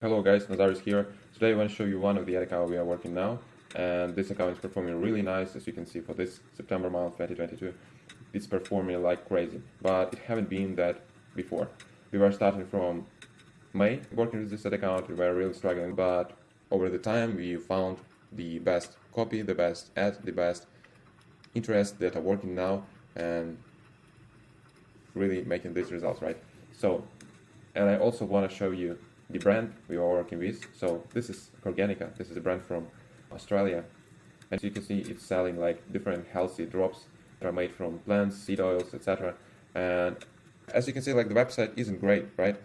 Hello guys, Nazar is here. Today I want to show you one of the ad account we are working now, and this account is performing really nice. As you can see, for this September month 2022 it's performing like crazy, but it haven't been that before. We were starting from May working with this ad account. We were really struggling, but over the time we found the best copy, the best ad, the best interest that are working now and really making these results, right? So, and I also want to show you the brand we are working with. So this is Organica. This is a brand from Australia. As you can see, it's selling like different healthy drops that are made from plants, seed oils, etc. And as you can see, like the website isn't great, right?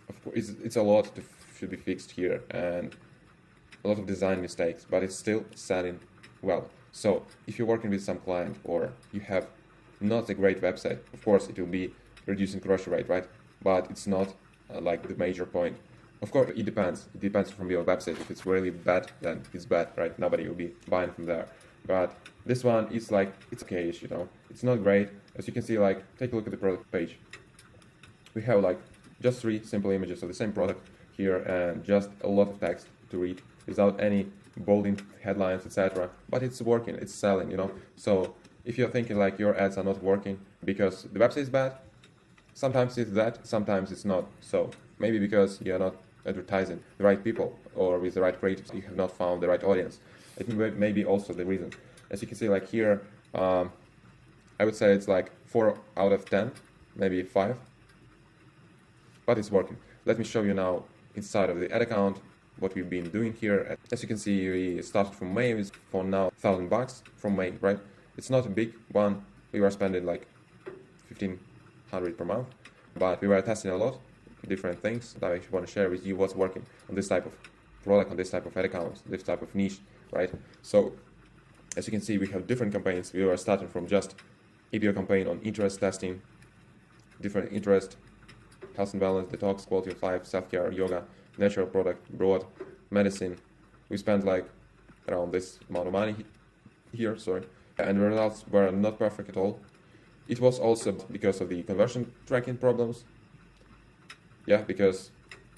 Of course, it's a lot to should be fixed here and a lot of design mistakes, but it's still selling well. So if you're working with some client or you have not a great website, of course it will be reducing conversion rate, right? But it's not like the major point. Of course, it depends. It depends from your website. If it's really bad, then it's bad, right? Nobody will be buying from there. But this one is like, it's okay-ish, you know. It's not great. As you can see, like, take a look at the product page. We have like just 3 simple images of the same product here and just a lot of text to read without any bolding headlines, etc. But it's working, it's selling, you know. So if you're thinking like your ads are not working because the website is bad, sometimes it's that, sometimes it's not. So maybe because you're not advertising the right people or with the right creatives, you have not found the right audience. It may be also the reason. As you can see, like here, I would say it's like 4 out of 10, maybe 5, but it's working. Let me show you now inside of the ad account what we've been doing here. As you can see, we started from May with for now $1,000 from May, right? It's not a big one. We were spending like 1,500 per month, but we were testing a lot different things that I want to share with you what's working on this type of product, on this type of ad accounts, this type of niche, right? So as you can see, we have different campaigns. We were starting from just ABO campaign on interest testing, different interest, health and wellness, detox, quality of life, self-care, yoga, natural product, broad, medicine. We spent like around this amount of money here, sorry, and the results were not perfect at all. It was also because of the conversion tracking problems. Yeah, because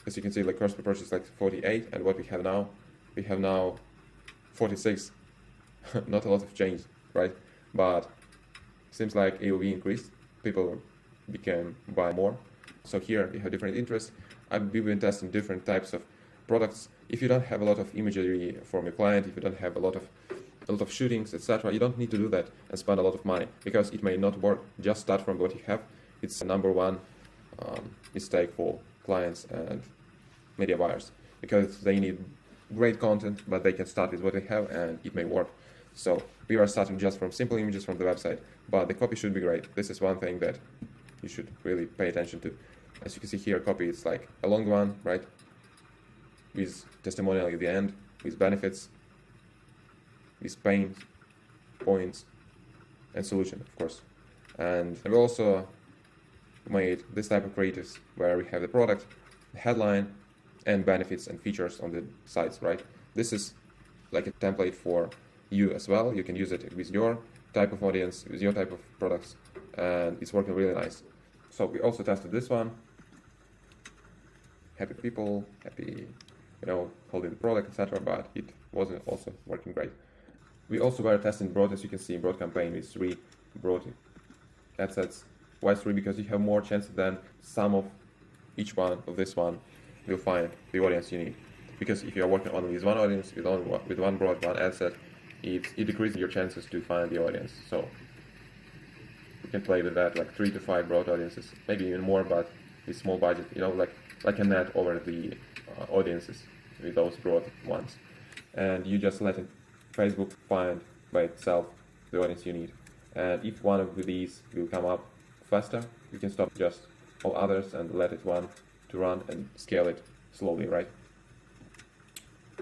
as you can see, like cost per purchase is like 48, and what we have now 46. Not a lot of change, right? But seems like AOV increased, people became buy more. So here we have different interests. We've been testing different types of products. If you don't have a lot of imagery from your client, if you don't have a lot of shootings, etc., you don't need to do that and spend a lot of money because it may not work. Just start from what you have. It's the number one mistake for clients and media buyers because they need great content, but they can start with what they have and it may work. So we are starting just from simple images from the website, but the copy should be great. This is one thing that you should really pay attention to. As you can see here, copy is like a long one, right? With testimonial at the end, with benefits, with pain, points, and solution, of course. And we also made this type of creatives where we have the product, the headline, and benefits and features on the sites, right? This is like a template for you as well. You can use it with your type of audience, with your type of products, and it's working really nice. So we also tested this one. Happy people, happy, you know, holding the product, etc. But it wasn't also working great. We also were testing broad, as you can see, broad campaign with 3 broad ad sets. Why 3? Because you have more chances than some of each one of this one will find the audience you need. Because if you are working only with one audience, with one broad, one ad set, it decreases your chances to find the audience. So you can play with that, like 3 to 5 broad audiences, maybe even more, but with small budget, you know, like a net over the audiences with those broad ones. And you just let Facebook find by itself the audience you need. And if one of these will come up faster, you can stop just all others and let it run and scale it slowly, right?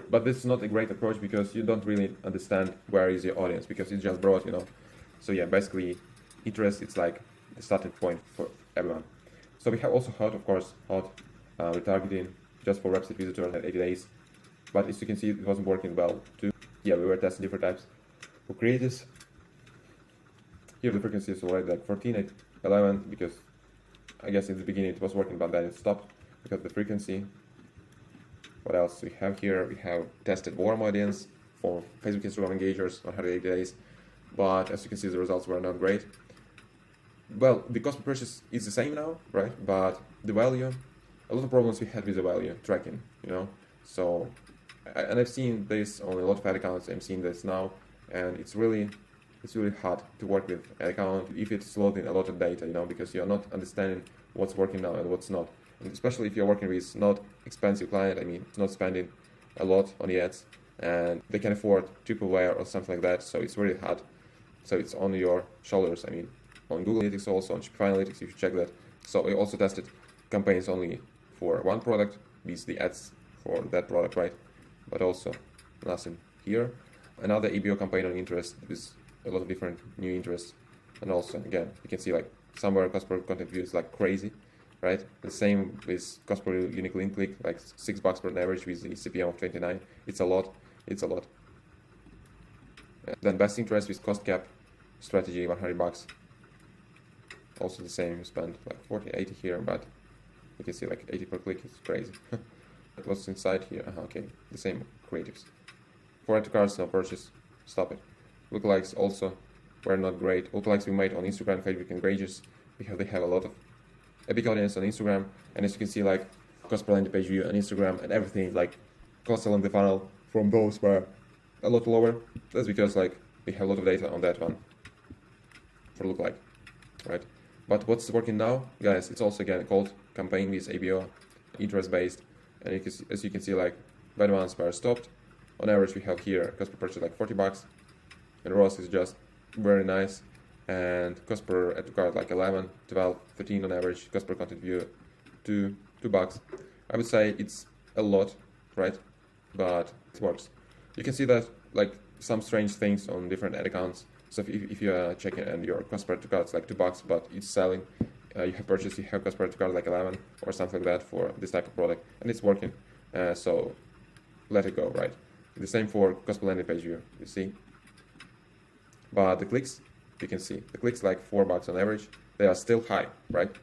But this is not a great approach because you don't really understand where is your audience because it's just broad, you know. So yeah, basically interest, it's like the starting point for everyone. So we have also hot retargeting just for website visitors at 80 days. But as you can see, it wasn't working well too. Yeah, we were testing different types for creatives. Here the frequency is already like 14 at 11 because I guess in the beginning it was working, but then it stopped because of the frequency. What else we have here? We have tested warm audience for Facebook, Instagram engagers on 180 days, but as you can see, the results were not great. Well, the cost per purchase is the same now, right? But the value, a lot of problems we had with the value tracking, So, and I've seen this on a lot of ad accounts. I'm seeing this now, and it's really hard to work with an account if it's loading a lot of data, because you're not understanding what's working now and what's not. And especially if you're working with not expensive client, it's not spending a lot on the ads, and they can afford triple-wire or something like that. So it's really hard. So it's on your shoulders. On Google Analytics also, on Shopify Analytics, you should check that. So we also tested campaigns only for one product, with the ads for that product, right? But also nothing here. Another ABO campaign on interest with a lot of different new interests. And also, again, you can see like somewhere cost per content view is like crazy, right? The same with cost per unique link click, like $6 per average with the CPM of 29. It's a lot. Then best interest with cost cap strategy, $100. Also the same, you spend like 40, 80 here, but you can see like 80 per click, it's crazy. What's inside here? Okay, the same creatives. For add to cards, no purchase, stop it. Lookalikes also were not great. Lookalikes we made on Instagram, Facebook, and Pages, because they have a big audience on Instagram, and as you can see, like cost per landing page view on Instagram and everything, like costs along the funnel from those were a lot lower. That's because like we have a lot of data on that one for lookalike, right? But what's working now, guys, it's also again called campaign with ABO, interest-based, and as you can see, like bad ones were stopped. On average, we have here cost per purchase like $40, and ROAS is just very nice, and cost per add to cart like 11, 12, 13 on average, cost per content view $2. I would say it's a lot, right? But it works. You can see that like some strange things on different ad accounts. So if you are checking and your cost per add to cart is like $2, but it's selling, you have cost per add to cart like 11 or something like that for this type of product, and it's working. So let it go, right? The same for cost per landing page view, you see. But the clicks, you can see the clicks like $4 on average. They are still high, right?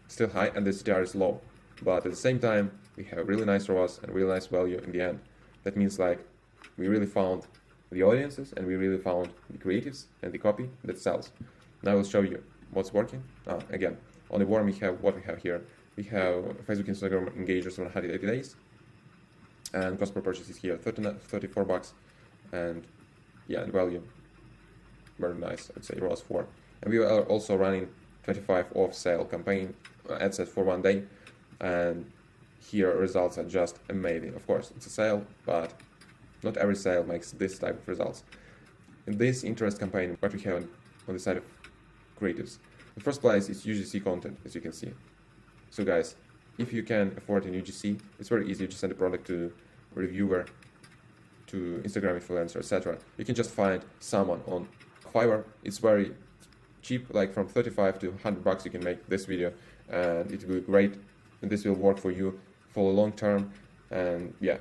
Still high, and the CTR is low. But at the same time, we have really nice ROAS and really nice value in the end. That means like we really found the audiences and we really found the creatives and the copy that sells. Now I will show you what's working. Again, on the warm we have what we have here. We have Facebook, Instagram engagers on 180 days, and cost per purchase is here $34, and yeah, and value very nice. I'd say ROAS 4. And we are also running 25 off sale campaign ad set for 1 day, and here results are just amazing. Of course, it's a sale, but not every sale makes this type of results. In this interest campaign, what we have on the side of creatives, the first place is UGC content, as you can see. So guys, if you can afford an UGC, it's very easy to send a product to a reviewer, to Instagram influencer, etc. You can just find someone on Fiverr. It's very cheap, like from 35 to $100 you can make this video, and it will be great, and this will work for you for the long term. And yeah,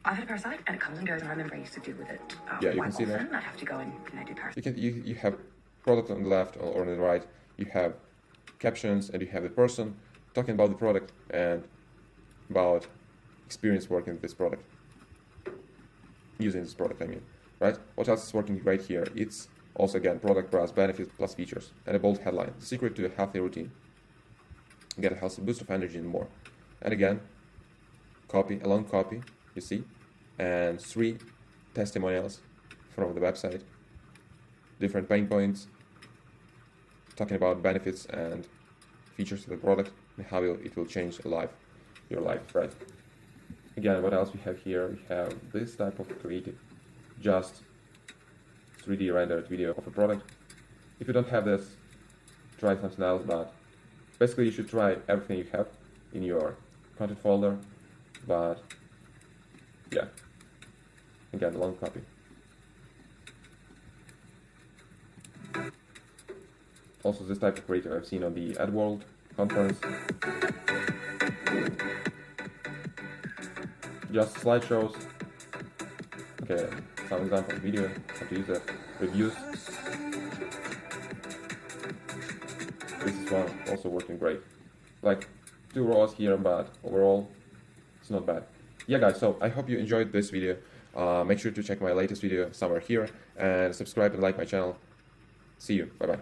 I had a parasite and it comes and goes, and I remember I used to deal with it yeah, you can see that. I'd have to go and do parasite. You have product on the left or on the right, you have captions, and you have the person talking about the product and about experience working with this product, using this product, right? What else is working right here? It's also again product plus benefits plus features, and a bold headline: secret to a healthy routine, get a healthy boost of energy and more. And again, a long copy, you see, and 3 testimonials from the website, different pain points, talking about benefits and features of the product and how it will change your life, right? Again, what else we have here? We have this type of creative, just 3D rendered video of a product. If you don't have this, try something else, but basically you should try everything you have in your content folder. But yeah, again, long copy. Also, this type of creative I've seen on the AdWorld conference. Just slideshows. Okay, some example video, how to use it. Reviews. This is one also working great. Like 2 ROAS here, but overall it's not bad. yeah, guys, so I hope you enjoyed this video. Make sure to check my latest video somewhere here and subscribe and like my channel. See you. Bye bye.